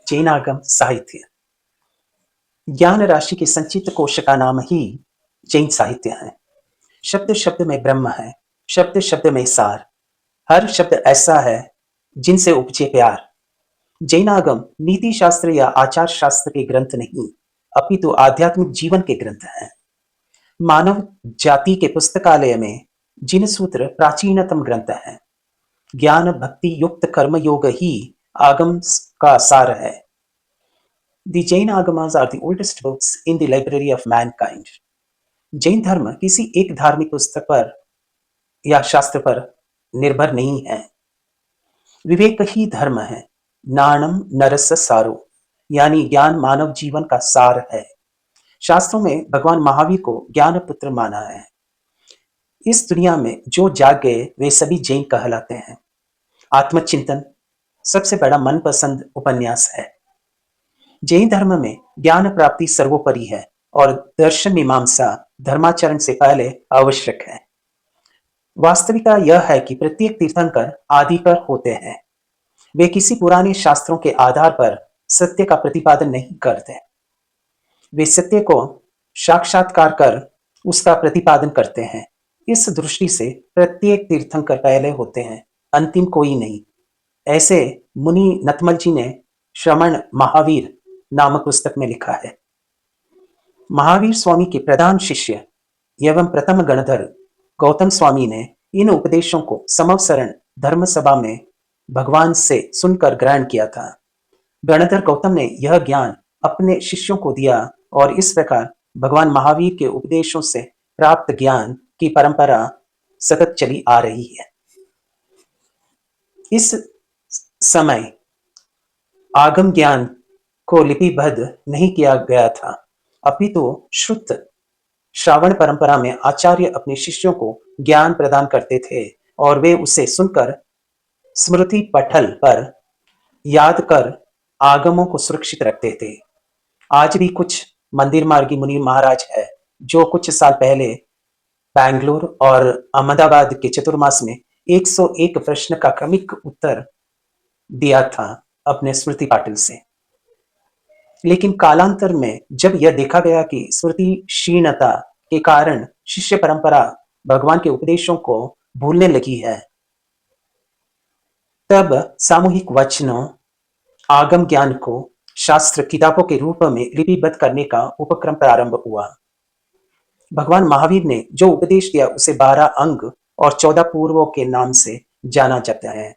जैनागम साहित्य। ज्ञान राशि के संचित कोश का नाम ही जैन साहित्य है। शब्द शब्द में ब्रह्म है, शब्द शब्द में सार। हर शब्द ऐसा है जिनसे उपजे प्यार। जैनागम नीति शास्त्र या आचार शास्त्र के ग्रंथ नहीं, अपितु आध्यात्मिक जीवन के ग्रंथ हैं। मानव जाति के पुस्तकालय में जिन सूत्र प्राचीनतम ग्रंथ हैं। ज्ञान भक्ति युक्त कर्म योग ही आगम का सार है। The Jain Agamas are the oldest books in the library of mankind. Jain धर्म किसी एक धार्मिक पुस्तक पर या शास्त्र पर निर्भर नहीं है। विवेक ही धर्म है। नाणम नरस सारो, यानी ज्ञान मानव जीवन का सार है। शास्त्रों में भगवान महावीर को ज्ञान पुत्र माना है। इस दुनिया में जो जाग गए वे सभी जैन कहलाते हैं। आत्मचिंतन सबसे बड़ा मनपसंद उपन्यास है। जैन धर्म में ज्ञान प्राप्ति सर्वोपरि है और दर्शन मीमांसा धर्माचरण से पहले आवश्यक है। वास्तविकता यह है कि प्रत्येक तीर्थंकर आदिकर होते हैं। वे किसी पुराने शास्त्रों के आधार पर सत्य का प्रतिपादन नहीं करते। वे सत्य को साक्षात्कार कर उसका प्रतिपादन करते हैं। इस दृष्टि से प्रत्येक तीर्थंकर पहले होते हैं, अंतिम कोई नहीं। ऐसे मुनि नतमल जी ने श्रमण महावीर नामक पुस्तक में लिखा है। महावीर स्वामी के प्रधान शिष्य एवं प्रथम गणधर गौतम स्वामी ने इन उपदेशों को समवसरण धर्म सभा में भगवान से सुनकर ग्रहण किया था। गणधर गौतम ने यह ज्ञान अपने शिष्यों को दिया और इस प्रकार भगवान महावीर के उपदेशों से प्राप्त ज्ञान की परंपरा सतत चली आ रही है। इस समय आगम ज्ञान को लिपिबद्ध नहीं किया गया था, अपितु श्रुत श्रावण परंपरा में आचार्य अपने शिष्यों को ज्ञान प्रदान करते थे और वे उसे सुनकर स्मृति पटल पर याद कर आगमों को सुरक्षित रखते थे। आज भी कुछ मंदिर मार्गी मुनि महाराज है जो कुछ साल पहले बैंगलोर और अहमदाबाद के चतुर्मास में 101 प्रश्न का क्रमिक उत्तर दिया था अपने स्मृति पाटिल से। लेकिन कालांतर में जब यह देखा गया कि स्मृति क्षीणता के कारण शिष्य परंपरा भगवान के उपदेशों को भूलने लगी है, तब सामूहिक वचनों आगम ज्ञान को शास्त्र किताबों के रूप में लिपिबद्ध करने का उपक्रम प्रारंभ हुआ। भगवान महावीर ने जो उपदेश दिया उसे 12 अंग और 14 पूर्वों के नाम से जाना जाता है।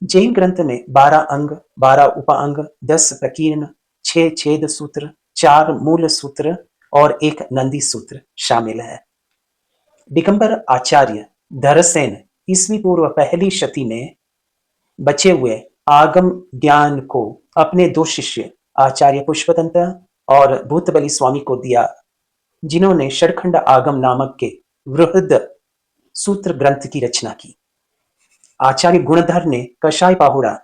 जैन ग्रंथ में 12 अंग, 12 उपाअंग, 10 प्रकीर्ण, 6 छेद सूत्र, 4 मूल सूत्र और 1 नंदी सूत्र शामिल है। दिगंबर आचार्य धरसेन ईस्वी पूर्व पहली शती में बचे हुए आगम ज्ञान को अपने 2 शिष्य आचार्य पुष्पदंत और भूतबली स्वामी को दिया, जिन्होंने षडखंड आगम नामक के वृहद सूत्र ग्रंथ की रचना की। आचार्य गुणधर ने कषाय पाहुड़ा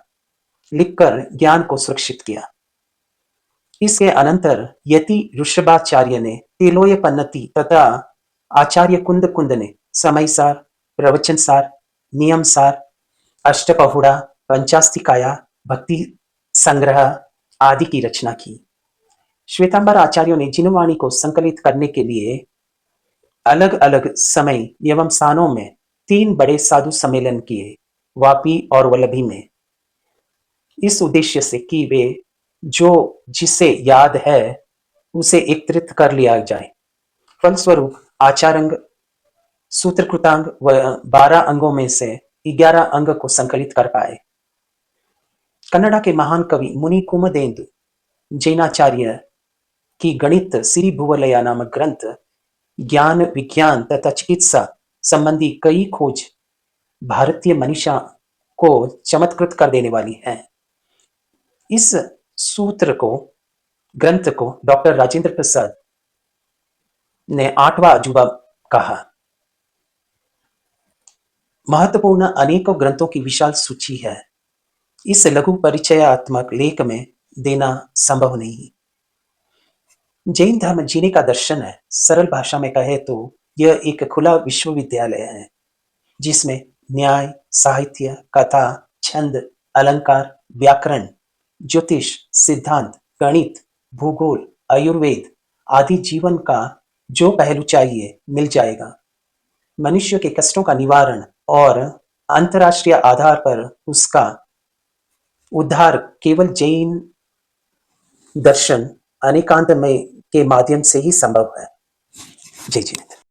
लिखकर ज्ञान को सुरक्षित किया। इसके अनंतर यति ऋषभाचार्य ने तिलोय पन्नति तथा आचार्य कुंद कुंद ने समय सार, प्रवचन सार, नियम सार, अष्टपहुड़ा, पंचास्तिकाया, भक्ति संग्रह आदि की रचना की। श्वेतांबर आचार्यों ने जिनवाणी को संकलित करने के लिए अलग अलग समय एवं स्थानों में 3 बड़े साधु सम्मेलन किए, वापी और वल्लभी में, इस उद्देश्य से कि वे जो जिसे याद है उसे एकत्रित कर लिया जाए। फलस्वरूप आचारंग सूत्रकृतांग व 12 अंगों में से 11 अंग को संकलित कर पाए। कन्नड़ा के महान कवि मुनि कुमदेंदु जैनाचार्य की गणित सिरी भुवलया नामक ग्रंथ ज्ञान विज्ञान तथा चिकित्सा संबंधी कई खोज भारतीय मनीषा को चमत्कृत कर देने वाली है। इस सूत्र को ग्रंथ को डॉक्टर राजेंद्र प्रसाद ने 8वां अजूबा कहा। महत्वपूर्ण अनेकों ग्रंथों की विशाल सूची है, इस लघु परिचयात्मक लेख में देना संभव नहीं। जैन धर्म जीने का दर्शन है। सरल भाषा में कहे तो यह एक खुला विश्वविद्यालय है जिसमें न्याय, साहित्य, कथा, छंद, अलंकार, व्याकरण ज्योतिष, सिद्धांत, गणित, भूगोल, आयुर्वेद आदि जीवन का जो पहलू चाहिए मिल जाएगा। मनुष्य के कष्टों का निवारण और अंतर्राष्ट्रीय आधार पर उसका उद्धार केवल जैन दर्शन अनेकांतमय के माध्यम से ही संभव है। जय जिनेन्द्र।